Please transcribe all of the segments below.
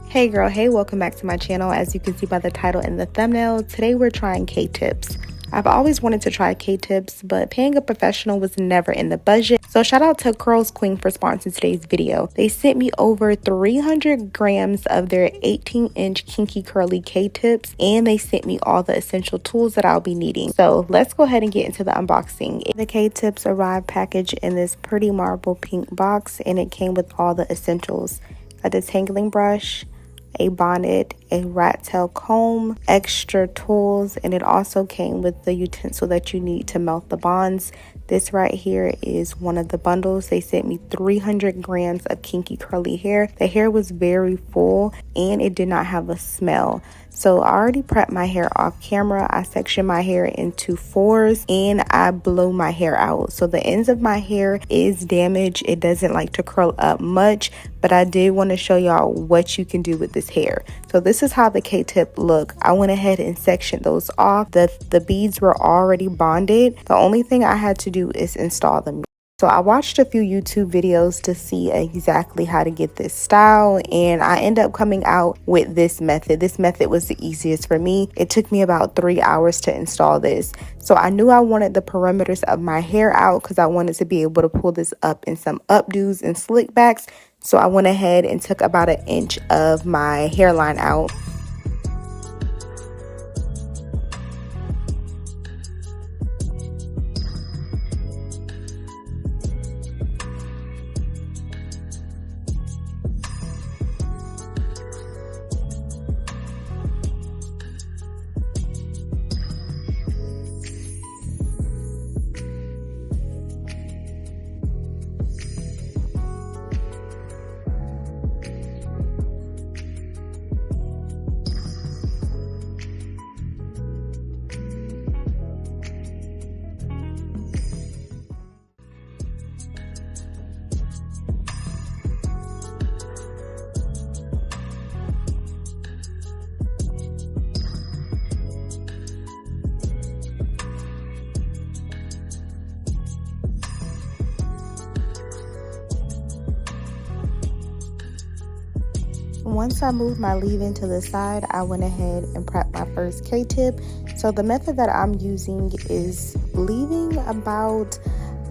Hey girl, hey, welcome back to my channel. As you can see by the title and the thumbnail, today we're trying K-tips. I've always wanted to try K-tips, but paying a professional was never in the budget. So shout out to CURLSQUEEN for sponsoring today's video. They sent me over 300 grams of their 18-inch kinky curly K-tips, and they sent me all the essential tools that I'll be needing. So let's go ahead and get into the unboxing. The K-tips arrived packaged in this pretty marble pink box, and it came with all the essentials: a detangling brush, a bonnet, a rat tail comb, extra tools, and it also came with the utensil that you need to melt the bonds. This right here is one of the bundles. They sent me 300 grams of kinky curly hair. The hair was very full and it did not have a smell. So I already prepped my hair off camera. I section my hair into fours and I blow my hair out. So the ends of my hair is damaged. It doesn't like to curl up much, but I did want to show y'all what you can do with this hair. So this is how the K-tip look. I went ahead and sectioned those off. The beads were already bonded. The only thing I had to do is install them. So I watched a few YouTube videos to see exactly how to get this style, and I ended up coming out with this method. This method was the easiest for me. It took me about 3 hours to install this. So I knew I wanted the perimeters of my hair out because I wanted to be able to pull this up in some updos and slick backs. So I went ahead and took about 1 inch of my hairline out. Once I moved my leave-in to the side, I went ahead and prepped my first K-tip. So the method that I'm using is leaving about,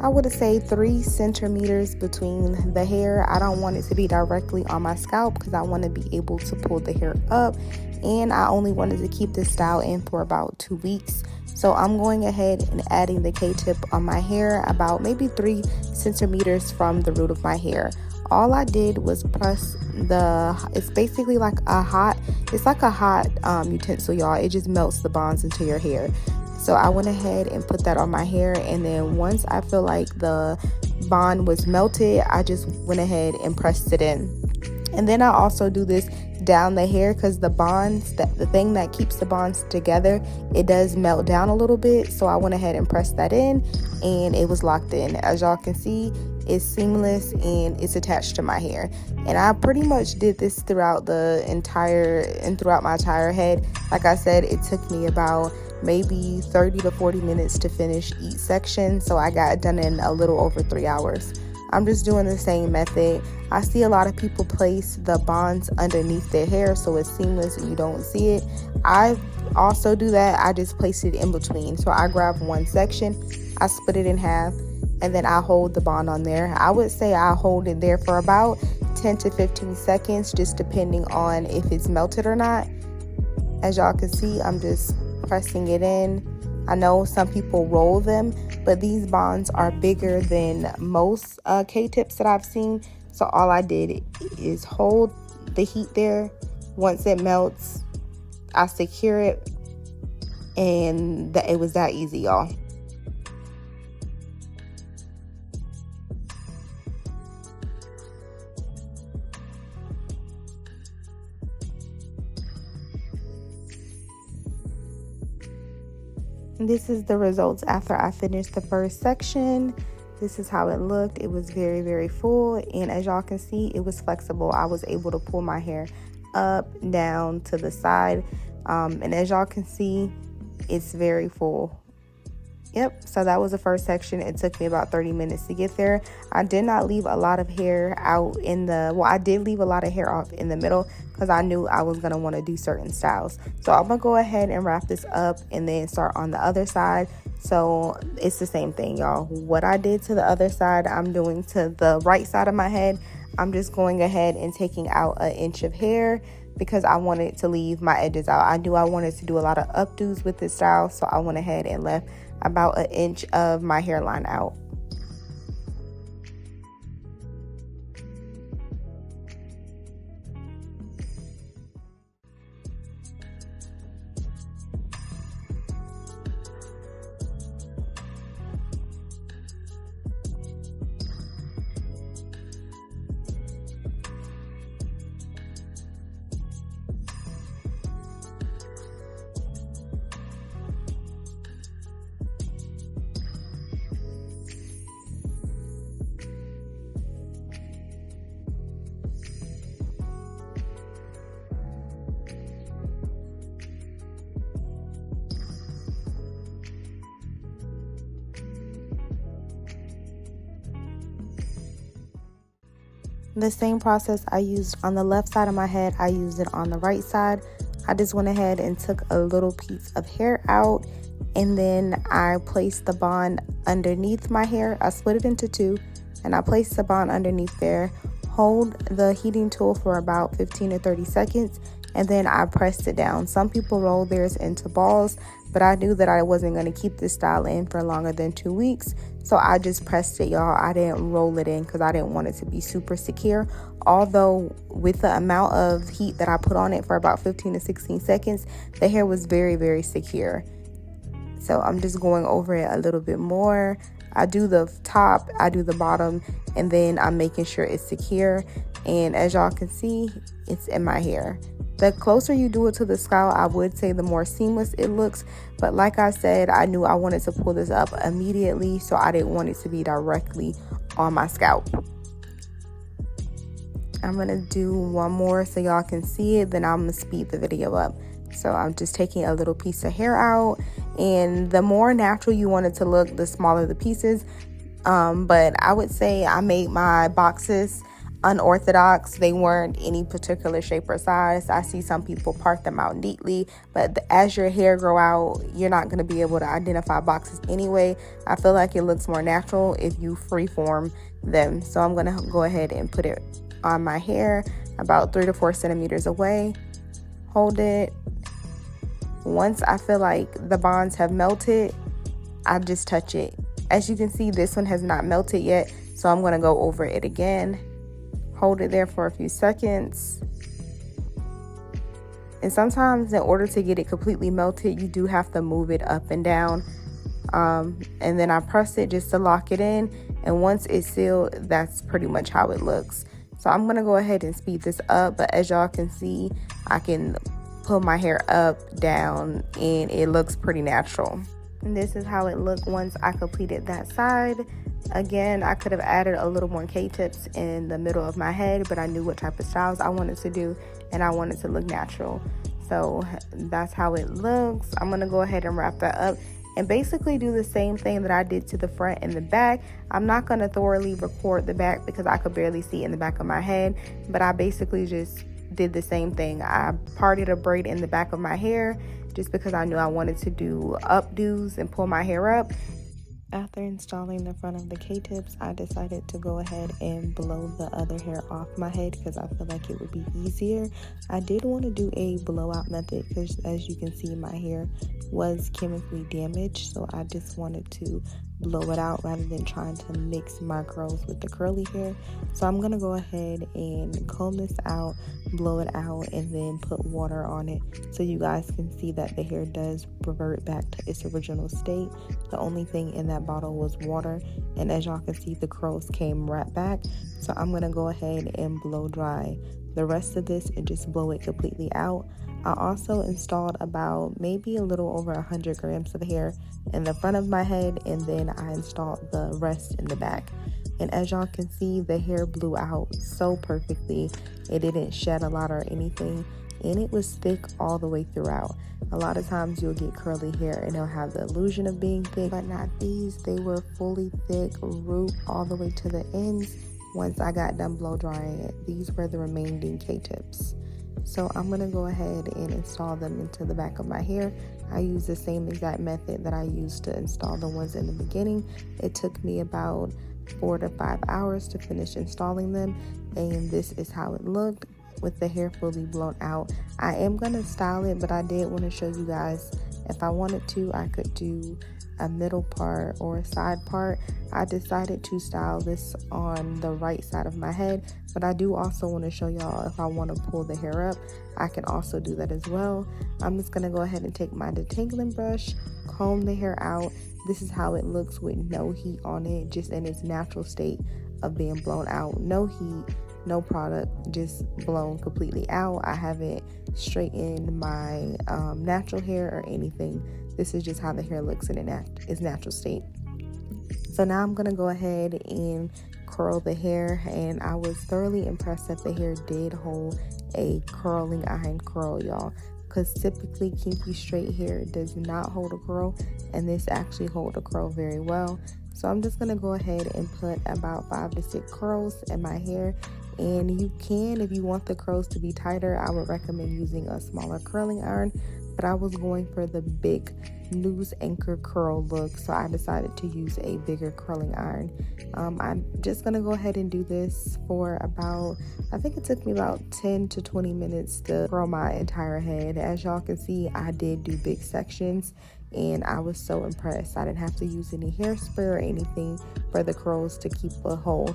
I would say, 3 centimeters between the hair. I don't want it to be directly on my scalp because I want to be able to pull the hair up, and I only wanted to keep this style in for about 2 weeks. So I'm going ahead and adding the K-tip on my hair about maybe 3 centimeters from the root of my hair. All I did was press it's basically like a hot utensil, y'all. It just melts the bonds into your hair. So I went ahead and put that on my hair, and then once I feel like the bond was melted, I just went ahead and pressed it in. And then I also do this down the hair because the bonds, the thing that keeps the bonds together, it does melt down a little bit. So I went ahead and pressed that in, and it was locked in. As y'all can see, it's seamless and it's attached to my hair. And I pretty much did this throughout my entire head. Like I said, it took me about maybe 30 to 40 minutes to finish each section. So I got it done in a little over 3 hours. I'm just doing the same method. I see a lot of people place the bonds underneath their hair so it's seamless and you don't see it. I also do that. I just place it in between. So I grab one section, I split it in half, and then I hold the bond on there. I would say I hold it there for about 10 to 15 seconds, just depending on if it's melted or not. As y'all can see, I'm just pressing it in. I know some people roll them, but these bonds are bigger than most K-tips that I've seen. So all I did is hold the heat there. Once it melts, I secure it, and it was that easy, y'all. This is the results after I finished the first section. This is how it looked. It was very, very full, and as y'all can see, it was flexible. I was able to pull my hair up, down, to the side, and as y'all can see, it's very full. Yep, so that was the first section. It took me about 30 minutes to get there. I did not leave a lot of hair out in the, well, I did leave a lot of hair off in the middle because I knew I was going to want to do certain styles. So I'm going to go ahead and wrap this up and then start on the other side. So it's the same thing, y'all. What I did to the other side, I'm doing to the right side of my head. I'm just going ahead and taking out an inch of hair because I wanted to leave my edges out. I knew I wanted to do a lot of updos with this style, so I went ahead and left about an inch of my hairline out. The same process I used on the left side of my head, I used it on the right side. I just went ahead and took a little piece of hair out, and then I placed the bond underneath my hair. I split it into two, and I placed the bond underneath there. Hold the heating tool for about 15 to 30 seconds, and then I pressed it down. Some people roll theirs into balls, but I knew that I wasn't going to keep this style in for longer than 2 weeks. So I just pressed it, y'all. I didn't roll it in because I didn't want it to be super secure. Although with the amount of heat that I put on it for about 15 to 16 seconds, the hair was very, very secure. So I'm just going over it a little bit more. I do the top, I do the bottom, and then I'm making sure it's secure. And as y'all can see, it's in my hair. The closer you do it to the scalp, I would say the more seamless it looks. But like I said, I knew I wanted to pull this up immediately, so I didn't want it to be directly on my scalp. I'm going to do one more so y'all can see it, then I'm going to speed the video up. So I'm just taking a little piece of hair out, and the more natural you want it to look, the smaller the pieces. But I would say I made my boxes unorthodox. They weren't any particular shape or size. I see some people part them out neatly, but as your hair grow out, you're not going to be able to identify boxes anyway. I feel like it looks more natural if you freeform them. So I'm going to go ahead and put it on my hair about 3 to 4 centimeters away. Hold it. Once I feel like the bonds have melted, I just touch it. As you can see, this one has not melted yet, so I'm going to go over it again. Hold it there for a few seconds. And sometimes in order to get it completely melted, you do have to move it up and down. And then I press it just to lock it in. And once it's sealed, that's pretty much how it looks. So I'm going to go ahead and speed this up. But as y'all can see, I can pull my hair up, down, and it looks pretty natural. And this is how it looked once I completed that side. Again, I could have added a little more K-tips in the middle of my head, but I knew what type of styles I wanted to do, and I wanted to look natural. So that's how it looks. I'm going to go ahead and wrap that up and basically do the same thing that I did to the front and the back. I'm not going to thoroughly record the back because I could barely see in the back of my head, but I basically just did the same thing. I parted a braid in the back of my hair just because I knew I wanted to do updos and pull my hair up. After installing the front of the K-tips, I decided to go ahead and blow the other hair off my head because I feel like it would be easier. I did want to do a blowout method because, as you can see, my hair was chemically damaged, so I just wanted to blow it out rather than trying to mix my curls with the curly hair. So I'm going to go ahead and comb this out, blow it out, and then put water on it so you guys can see that the hair does revert back to its original state. The only thing in that bottle was water, and as y'all can see, the curls came right back. So I'm going to go ahead and blow dry the rest of this and just blow it completely out. I also installed about maybe a little over 100 grams of hair in the front of my head, and then I installed the rest in the back. And as y'all can see, the hair blew out so perfectly. It didn't shed a lot or anything. and it was thick all the way throughout. A lot of times you'll get curly hair and it'll have the illusion of being thick, but not these. They were fully thick, root all the way to the ends. Once I got done blow drying it, these were the remaining K-tips. So I'm going to go ahead and install them into the back of my hair. I use the same exact method that I used to install the ones in the beginning. It took me about 4 to 5 hours to finish installing them, and this is how it looked with the hair fully blown out. I am going to style it, but I did want to show you guys, if I wanted to, I could do a middle part or a side part. I decided to style this on the right side of my head, but I do also want to show y'all if I want to pull the hair up, I can also do that as well. I'm just going to go ahead and take my detangling brush, comb the hair out. This is how it looks with no heat on it, just in its natural state of being blown out. No heat, no product, just blown completely out. I haven't straightened my natural hair or anything. This is just how the hair looks in its natural state. So now I'm going to go ahead and curl the hair, and I was thoroughly impressed that the hair did hold a curling iron curl, y'all, because typically kinky straight hair does not hold a curl, and this actually holds a curl very well. So I'm just going to go ahead and put about 5 to 6 curls in my hair, and you can, if you want the curls to be tighter, I would recommend using a smaller curling iron, but I was going for the big loose anchor curl look, so I decided to use a bigger curling iron. I'm just gonna go ahead and do this for about, I think it took me about 10 to 20 minutes to curl my entire head. As y'all can see, I did do big sections, and I was so impressed. I didn't have to use any hairspray or anything for the curls to keep a hold.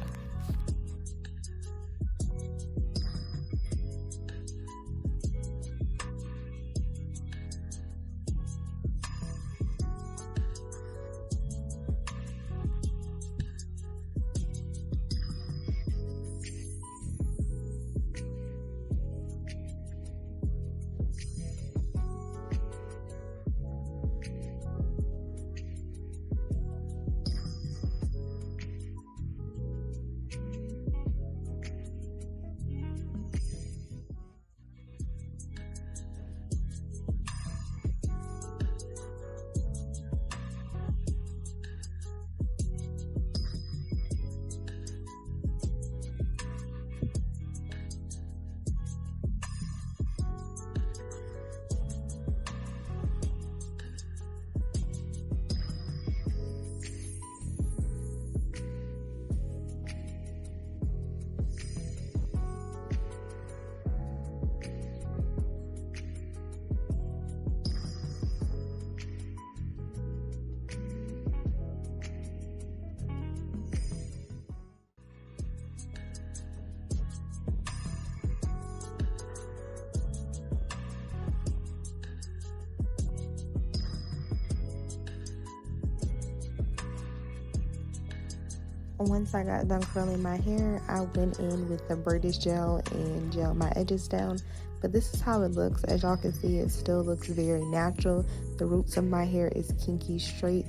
Once I got done curling my hair, I went in with the British gel and gel my edges down. But this is how it looks. As y'all can see, it still looks very natural. The roots of my hair is kinky straight,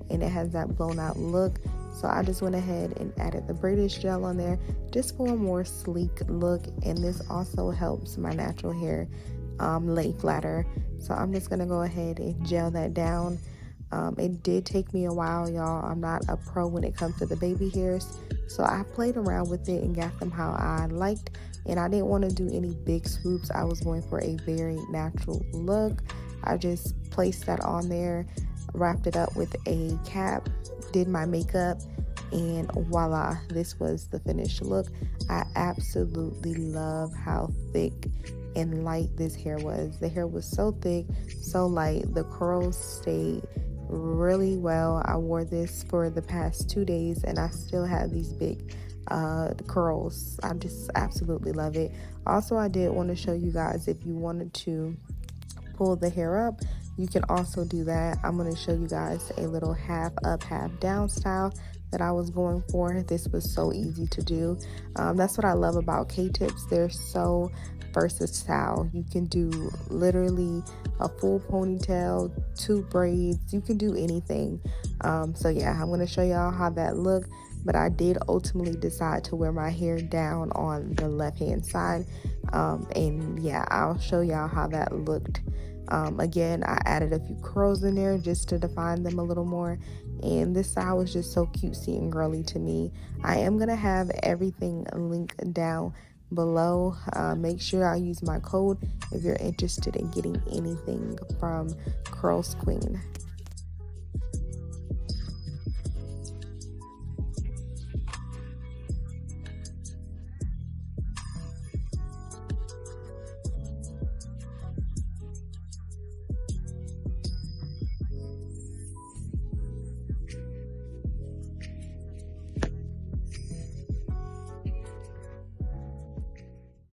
and it has that blown out look. So I just went ahead and added the British gel on there just for a more sleek look. And this also helps my natural hair lay flatter. So I'm just gonna go ahead and gel that down. It did take me a while, y'all. I'm not a pro when it comes to the baby hairs, so I played around with it and got them how I liked, and I didn't want to do any big swoops. I was going for a very natural look. I just placed that on there, wrapped it up with a cap, did my makeup, and voila, this was the finished look. I absolutely love how thick and light this hair was. The hair was so thick, so light. The curls stayed really well. I wore this for the past 2 days, and I still have these big curls. I just absolutely love it. Also, I did want to show you guys, if you wanted to pull the hair up, you can also do that. I'm going to show you guys a little half up, half down style that I was going for. This was so easy to do. That's what I love about K-tips. They're so versatile. You can do literally a full ponytail, 2 braids. You can do anything. So yeah, I'm going to show y'all how that looked. But I did ultimately decide to wear my hair down on the left hand side And yeah, I'll show y'all how that looked. Again, I added a few curls in there just to define them a little more, and this style was just so cutesy and girly to me. I am gonna have everything linked down below. Make sure I use my code if you're interested in getting anything from CURLSQUEEN.